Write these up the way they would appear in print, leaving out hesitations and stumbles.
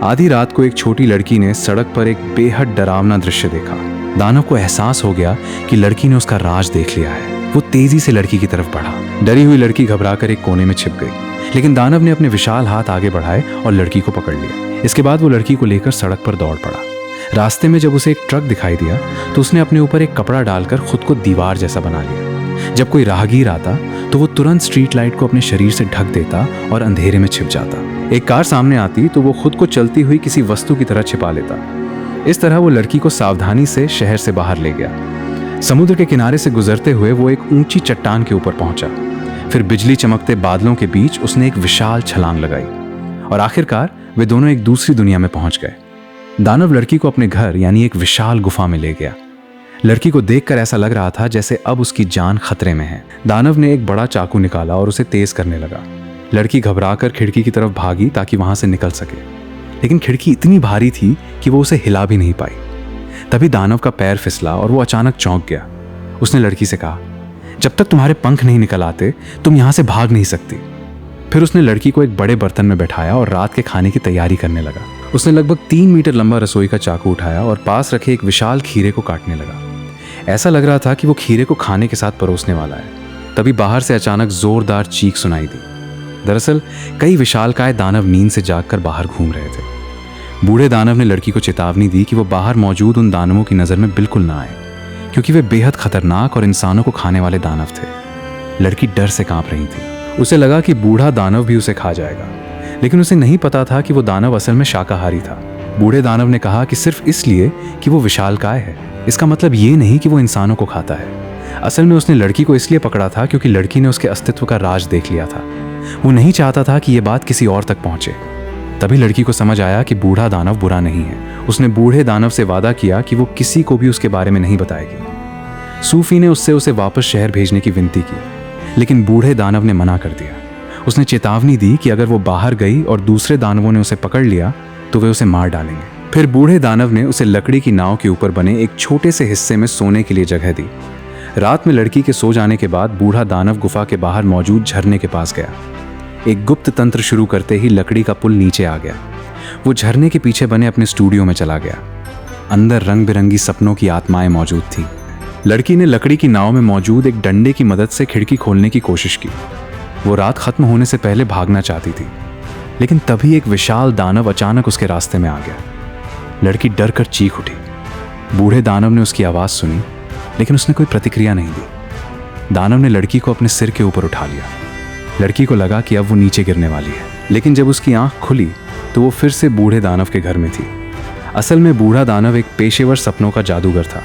आधी रात को एक छोटी लड़की ने सड़क पर एक बेहद डरावना दृश्य देखा। दानव को एहसास हो गया कि लड़की ने उसका राज देख लिया है। वो तेजी से लड़की की तरफ बढ़ा। डरी हुई लड़की घबराकर एक कोने में छिप गई, लेकिन दानव ने अपने विशाल हाथ आगे बढ़ाए और लड़की को पकड़ लिया। इसके बाद वो लड़की को लेकर सड़क पर दौड़ पड़ा। रास्ते में जब उसे एक ट्रक दिखाई दिया तो उसने अपने ऊपर एक कपड़ा डालकर खुद को दीवार जैसा बना लिया। जब कोई राहगीर आता तो वो तुरंत स्ट्रीट लाइट को अपने शरीर से ढक देता और अंधेरे में छिप जाता। एक कार सामने आती तो वो खुद को चलती हुई किसी वस्तु की तरह छिपा लेता। इस तरह वो लड़की को सावधानी से शहर से बाहर ले गया। समुद्र के किनारे से गुजरते हुए वो एक ऊंची चट्टान के ऊपर पहुंचा। फिर बिजली चमकते बादलों के बीच उसने एक विशाल छलांग लगाई और आखिरकार वे दोनों एक दूसरी दुनिया में पहुंच गए। दानव लड़की को अपने घर यानी एक विशाल गुफा में ले गया। लड़की को देखकर ऐसा लग रहा था जैसे अब उसकी जान खतरे में है। दानव ने एक बड़ा चाकू निकाला और उसे तेज करने लगा। लड़की घबराकर खिड़की की तरफ भागी ताकि वहां से निकल सके, लेकिन खिड़की इतनी भारी थी कि वो उसे हिला भी नहीं पाई। तभी दानव का पैर फिसला और वो अचानक चौंक गया। उसने लड़की से कहा, जब तक तुम्हारे पंख नहीं निकल आते तुम यहां से भाग नहीं सकती। फिर उसने लड़की को एक बड़े बर्तन में बैठाया और रात के खाने की तैयारी करने लगा। उसने लगभग 3 मीटर लंबा रसोई का चाकू उठाया और पास रखे एक विशाल खीरे को काटने लगा। ऐसा लग रहा था कि वो खीरे को खाने के साथ परोसने वाला है। तभी बाहर से अचानक जोरदार चीख सुनाई दी। दरअसल कई विशालकाय दानव नींद से जागकर बाहर घूम रहे थे। बूढ़े दानव ने लड़की को चेतावनी दी कि वो बाहर मौजूद उन दानवों की नजर में बिल्कुल ना आए, क्योंकि वे बेहद खतरनाक और इंसानों को खाने वाले दानव थे। लड़की डर से कांप रही थी। उसे लगा कि बूढ़ा दानव भी उसे खा जाएगा, लेकिन उसे नहीं पता था कि वो दानव असल में शाकाहारी था। बूढ़े दानव ने कहा कि सिर्फ इसलिए कि वो विशालकाय है, इसका मतलब ये नहीं कि वो इंसानों को खाता है। असल में उसने लड़की को इसलिए पकड़ा था क्योंकि लड़की ने उसके अस्तित्व का राज देख लिया था। वो नहीं चाहता था कि ये बात किसी और तक पहुंचे। तभी लड़की को समझ आया कि बूढ़ा दानव बुरा नहीं है। उसने बूढ़े दानव से वादा किया कि वो किसी को भी उसके बारे में नहीं बताएगी। सूफी ने उसे वापस शहर भेजने की विनती की, लेकिन बूढ़े दानव ने मना कर दिया। उसने चेतावनी दी कि अगर वो बाहर गई और दूसरे दानवों ने उसे पकड़ लिया तो वे उसे मार डालेंगे। फिर बूढ़े दानव ने उसे लकड़ी की नाव के ऊपर बने एक छोटे से हिस्से में सोने के लिए जगह दी। रात में लड़की के सो जाने के बाद बूढ़ा दानव गुफा के बाहर मौजूद झरने के पास गया। एक गुप्त तंत्र शुरू करते ही लकड़ी का पुल नीचे आ गया। वो झरने के पीछे बने अपने स्टूडियो में चला गया। अंदर रंग बिरंगी सपनों की आत्माएं मौजूद थी। लड़की ने लकड़ी की नाव में मौजूद एक डंडे की मदद से खिड़की खोलने की कोशिश की। वो रात खत्म होने से पहले भागना चाहती थी, लेकिन तभी एक विशाल दानव अचानक उसके रास्ते में आ गया। लड़की डर कर चीख उठी। बूढ़े दानव ने उसकी आवाज सुनी, लेकिन उसने कोई प्रतिक्रिया नहीं दी। दानव ने लड़की को अपने सिर के ऊपर उठा लिया। लड़की को लगा कि अब वो नीचे गिरने वाली है, लेकिन जब उसकी आंख खुली तो वो फिर से बूढ़े दानव के घर में थी। असल में बूढ़ा दानव एक पेशेवर सपनों का जादूगर था।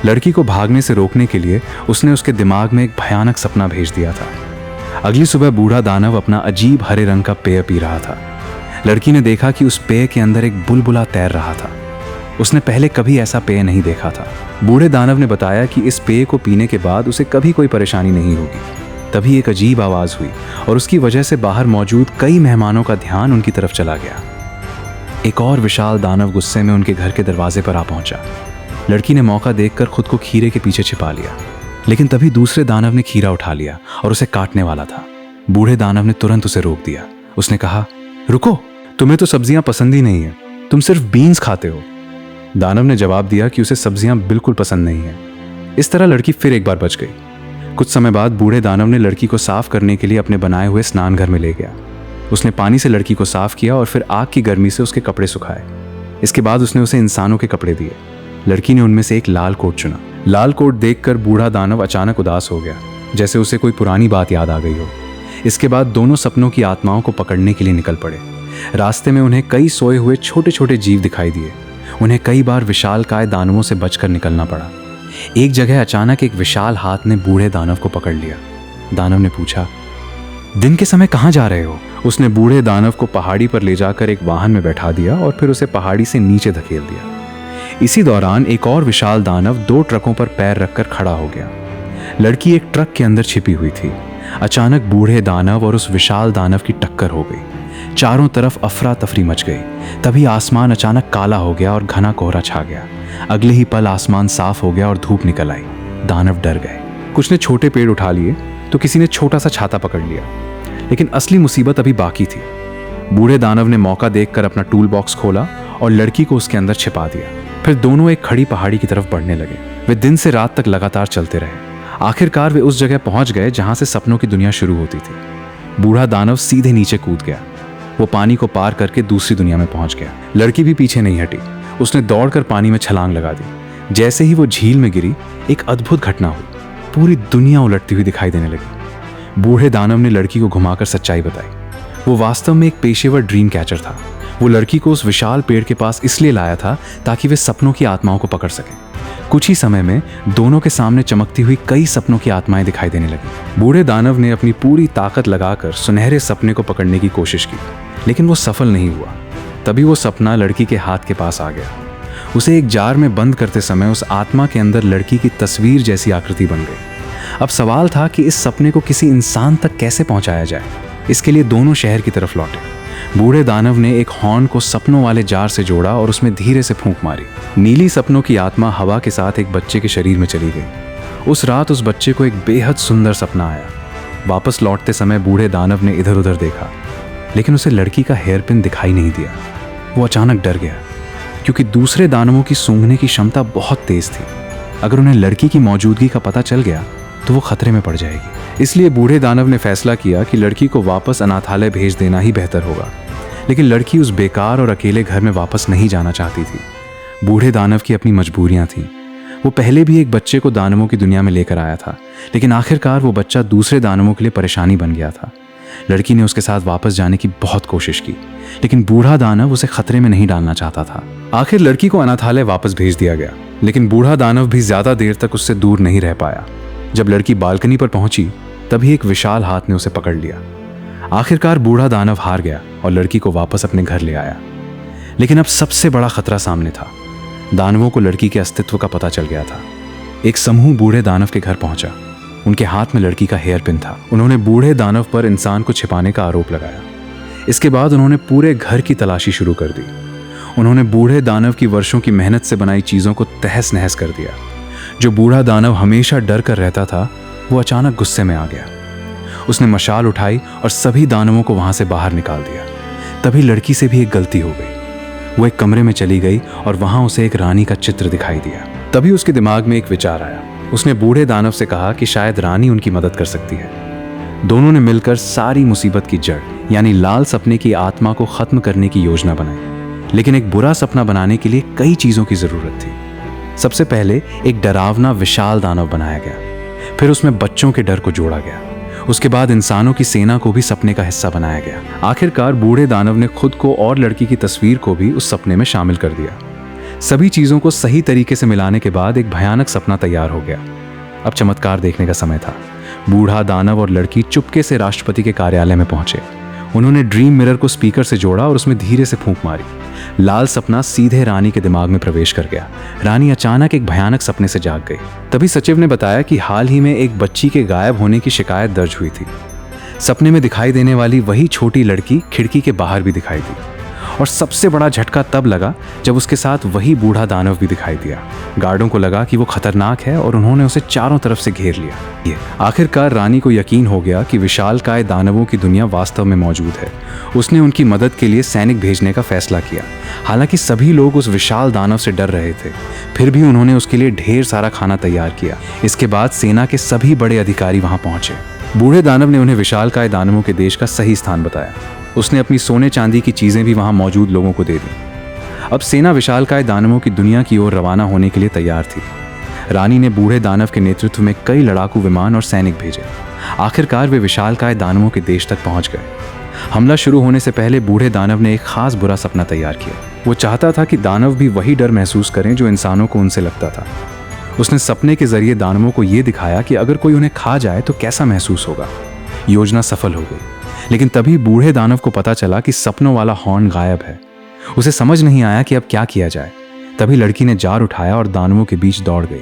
लड़की को भागने से रोकने के लिए उसने उसके दिमाग में एक भयानक सपना भेज दिया था। अगली सुबह बूढ़ा दानव अपना अजीब हरे रंग का पेय पी रहा था। लड़की ने देखा कि उस पेय के अंदर एक बुलबुला तैर रहा था। उसने पहले कभी ऐसा पेय नहीं देखा था। बूढ़े दानव ने बताया कि इस पेय को पीने के बाद उसे कभी कोई परेशानी नहीं होगी। तभी एक अजीब आवाज हुई और उसकी वजह से बाहर मौजूद कई मेहमानों का ध्यान उनकी तरफ चला गया। एक और विशाल दानव गुस्से में उनके घर के दरवाजे पर आ पहुंचा। लड़की ने मौका देखकर खुद को खीरे के पीछे छिपा लिया, लेकिन तभी दूसरे दानव ने खीरा उठा लिया और उसे काटने वाला था। बूढ़े दानव ने तुरंत उसे रोक दिया। उसने कहा, रुको, तुम्हें तो सब्जियां पसंद ही नहीं है, तुम सिर्फ बीन्स खाते हो। दानव ने जवाब दिया कि उसे सब्जियां बिल्कुल पसंद नहीं है। इस तरह लड़की फिर एक बार बच गई। कुछ समय बाद बूढ़े दानव ने लड़की को साफ करने के लिए अपने बनाए हुए स्नान घर में ले गया। उसने पानी से लड़की को साफ किया और फिर आग की गर्मी से उसके कपड़े सुखाए। इसके बाद उसने उसे इंसानों के कपड़े दिए। लड़की ने उनमें से एक लाल कोट चुना। लाल कोट देखकर बूढ़ा दानव अचानक उदास हो गया, जैसे उसे कोई पुरानी बात याद आ गई हो। इसके बाद दोनों सपनों की आत्माओं को पकड़ने के लिए निकल पड़े। रास्ते में उन्हें कई सोए हुए छोटे छोटे जीव दिखाई दिए। उन्हें कई बार विशालकाय दानवों से बचकर निकलना पड़ा। एक जगह अचानक एक विशाल हाथ ने बूढ़े दानव को पकड़ लिया। दानव ने पूछा, दिन के समय कहाँ जा रहे हो? उसने बूढ़े दानव को पहाड़ी पर ले जाकर एक वाहन में बैठा दिया और फिर उसे पहाड़ी से नीचे धकेल दिया। इसी दौरान एक और विशाल दानव 2 ट्रकों पर पैर रखकर खड़ा हो गया। लड़की एक ट्रक के अंदर छिपी हुई थी। अचानक बूढ़े दानव और उस विशाल दानव की टक्कर हो गई। चारों तरफ अफरा तफरी मच गई। तभी आसमान अचानक काला हो गया और घना कोहरा छा गया। अगले ही पल आसमान साफ हो गया और धूप निकल आई। दानव डर गए। कुछ ने छोटे पेड़ उठा लिए तो किसी ने छोटा सा छाता पकड़ लिया, लेकिन असली मुसीबत अभी बाकी थी। बूढ़े दानव ने मौका देखकर अपना टूल बॉक्स खोला और लड़की को उसके अंदर छिपा दिया। फिर दोनों एक खड़ी पहाड़ी की तरफ बढ़ने लगे। वे दिन से रात तक लगातार चलते रहे। आखिरकार वे उस जगह पहुंच गए जहां से सपनों की दुनिया शुरू होती थी। बूढ़ा दानव सीधे नीचे कूद गया। वो पानी को पार करके दूसरी दुनिया में पहुंच गया। लड़की भी पीछे नहीं हटी। उसने दौड़कर पानी में छलांग लगा दी। जैसे ही वो झील में गिरी, एक अद्भुत घटना हुई। पूरी दुनिया उलटती हुई दिखाई देने लगी। बूढ़े दानव ने लड़की को घुमाकर सच्चाई बताई। वो वास्तव में एक पेशेवर ड्रीम कैचर था। वो लड़की को उस विशाल पेड़ के पास इसलिए लाया था ताकि वे सपनों की आत्माओं को पकड़ सके। कुछ ही समय में दोनों के सामने चमकती हुई कई सपनों की आत्माएं दिखाई देने लगी। बूढ़े दानव ने अपनी पूरी ताकत लगाकर सुनहरे सपने को पकड़ने की कोशिश की, लेकिन वो सफल नहीं हुआ। तभी वो सपना लड़की के हाथ के पास आ गया। उसे एक जार में बंद करते समय उस आत्मा के अंदर लड़की की तस्वीर जैसी आकृति बन गई। अब सवाल था कि इस सपने को किसी इंसान तक कैसे पहुंचाया जाए। इसके लिए दोनों शहर की तरफ लौटे। बूढ़े दानव ने एक हॉर्न को सपनों वाले जार से जोड़ा और उसमें धीरे से फूंक मारी। नीली सपनों की आत्मा हवा के साथ एक बच्चे के शरीर में चली गई। उस रात उस बच्चे को एक बेहद सुंदर सपना आया। वापस लौटते समय बूढ़े दानव ने इधर उधर देखा, लेकिन उसे लड़की का हेयर पिन दिखाई नहीं दिया। वो अचानक डर गया, क्योंकि दूसरे दानवों की सूंघने की क्षमता बहुत तेज थी। अगर उन्हें लड़की की मौजूदगी का पता चल गया तो वो खतरे में पड़ जाएगी। इसलिए बूढ़े दानव ने फैसला किया कि लड़की को वापस अनाथालय भेज देना ही बेहतर होगा। लेकिन लड़की उस बेकार और अकेले घर में वापस नहीं जाना चाहती थी। बूढ़े दानव की अपनी मजबूरियां थीं। वो पहले भी एक बच्चे को दानवों की दुनिया में लेकर आया था, लेकिन आखिरकार वो बच्चा दूसरे दानवों के लिए परेशानी बन गया था। लड़की ने उसके साथ वापस जाने की बहुत कोशिश की, लेकिन बूढ़ा दानव उसे खतरे में नहीं डालना चाहता था। आखिर लड़की को अनाथालय वापस भेज दिया गया, लेकिन बूढ़ा दानव भी ज्यादा देर तक उससे दूर नहीं रह पाया। जब लड़की बालकनी पर पहुंची, तभी एक विशाल हाथ ने उसे पकड़ लिया। आखिरकार बूढ़ा दानव हार गया और लड़की को वापस अपने घर ले आया। लेकिन अब सबसे बड़ा खतरा सामने था। दानवों को लड़की के अस्तित्व का पता चल गया था। एक समूह बूढ़े दानव के घर पहुंचा। उनके हाथ में लड़की का हेयर पिन था। उन्होंने बूढ़े दानव पर इंसान को छिपाने का आरोप लगाया। इसके बाद उन्होंने पूरे घर की तलाशी शुरू कर दी। उन्होंने बूढ़े दानव की वर्षों की मेहनत से बनाई चीजों को तहस नहस कर दिया। जो बूढ़ा दानव हमेशा डर कर रहता था, वो अचानक गुस्से में आ गया। उसने मशाल उठाई और सभी दानवों को वहां से बाहर निकाल दिया। तभी लड़की से भी एक गलती हो गई। वो एक कमरे में चली गई और वहां उसे एक रानी का चित्र दिखाई दिया। तभी उसके दिमाग में एक विचार आया। उसने बूढ़े दानव से कहा कि शायद रानी उनकी मदद कर सकती है। दोनों ने मिलकर सारी मुसीबत की जड़ यानी लाल सपने की आत्मा को खत्म करने की योजना बनाई। लेकिन एक बुरा सपना बनाने के लिए कई चीजों की जरूरत थी। सबसे पहले एक डरावना विशाल दानव बनाया गया। फिर उसमें बच्चों के डर को जोड़ा गया। उसके बाद इंसानों की सेना को भी सपने का हिस्सा बनाया गया। आखिरकार बूढ़े दानव ने खुद को और लड़की की तस्वीर को भी उस सपने में शामिल कर दिया। सभी चीजों को सही तरीके से मिलाने के बाद एक भयानक सपना तैयार हो गया। अब चमत्कार देखने का समय था। बूढ़ा दानव और लड़की चुपके से राष्ट्रपति के कार्यालय में पहुंचे। उन्होंने ड्रीम मिरर को स्पीकर से जोड़ा और उसमें धीरे से फूंक मारी। लाल सपना सीधे रानी के दिमाग में प्रवेश कर गया। रानी अचानक एक भयानक सपने से जाग गई। तभी सचिव ने बताया कि हाल ही में एक बच्ची के गायब होने की शिकायत दर्ज हुई थी। सपने में दिखाई देने वाली वही छोटी लड़की खिड़की के बाहर भी दिखाई दी। और सबसे बड़ा झटका तब लगा जब उसके साथ वही बूढ़ा दानव भी दिखाई दिया। गार्डों को लगा कि वो खतरनाक है और उन्होंने उसे चारों तरफ से घेर लिया। आखिरकार रानी को यकीन हो गया कि विशालकाय दानवों की दुनिया वास्तव में मौजूद है। उसने उनकी मदद के लिए सैनिक भेजने का फैसला किया। हालांकि सभी लोग उस विशाल दानव से डर रहे थे, फिर भी उन्होंने उसके लिए ढेर सारा खाना तैयार किया। इसके बाद सेना के सभी बड़े अधिकारी वहां पहुंचे। बूढ़े दानव ने उन्हें विशालकाय दानवों के देश का सही स्थान बताया। उसने अपनी सोने चांदी की चीजें भी वहां मौजूद लोगों को दे दी। अब सेना विशालकाय दानवों की दुनिया की ओर रवाना होने के लिए तैयार थी। रानी ने बूढ़े दानव के नेतृत्व में कई लड़ाकू विमान और सैनिक भेजे। आखिरकार वे विशालकाय दानवों के देश तक पहुंच गए। हमला शुरू होने से पहले बूढ़े दानव ने एक खास बुरा सपना तैयार किया। वो चाहता था कि दानव भी वही डर महसूस करें जो इंसानों को उनसे लगता था। उसने सपने के जरिए दानवों को ये दिखाया कि अगर कोई उन्हें खा जाए तो कैसा महसूस होगा। योजना सफल हो गई, लेकिन तभी बूढ़े दानव को पता चला कि सपनों वाला हॉर्न गायब है। उसे समझ नहीं आया कि अब क्या किया जाए। तभी लड़की ने जार उठाया और दानवों के बीच दौड़ गई।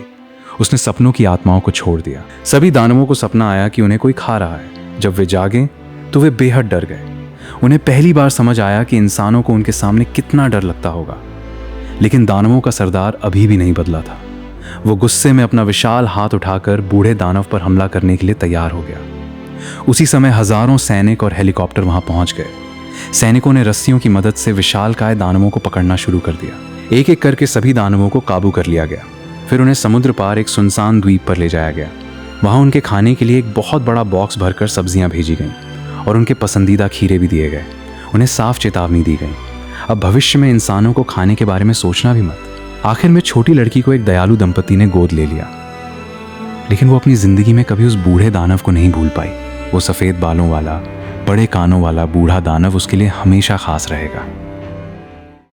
उसने सपनों की आत्माओं को छोड़ दिया। सभी दानवों को सपना आया कि उन्हें कोई खा रहा है। जब वे जागे तो वे बेहद डर गए। उन्हें पहली बार समझ आया कि इंसानों को उनके सामने कितना डर लगता होगा। लेकिन दानवों का सरदार अभी भी नहीं बदला था। वो गुस्से में अपना विशाल हाथ उठाकर बूढ़े दानव पर हमला करने के लिए तैयार हो गया। उसी समय हजारों सैनिक और हेलीकॉप्टर वहां पहुंच गए। सैनिकों ने रस्सियों की मदद से विशालकाय दानवों को पकड़ना शुरू कर दिया। एक एक करके सभी दानवों को काबू कर लिया गया। फिर उन्हें समुद्र पार एक सुनसान द्वीप पर ले जाया गया। वहां उनके खाने के लिए एक बहुत बड़ा बॉक्स भरकर सब्जियां भेजी गईं और उनके पसंदीदा खीरे भी दिए गए। उन्हें साफ चेतावनी दी गई, अब भविष्य में इंसानों को खाने के बारे में सोचना भी मत। आखिर में छोटी लड़की को एक दयालु दंपति ने गोद ले लिया, लेकिन वो अपनी जिंदगी में कभी उस बूढ़े दानव को नहीं भूल पाई। वो सफेद बालों वाला, बड़े कानों वाला बूढ़ा दानव उसके लिए हमेशा खास रहेगा।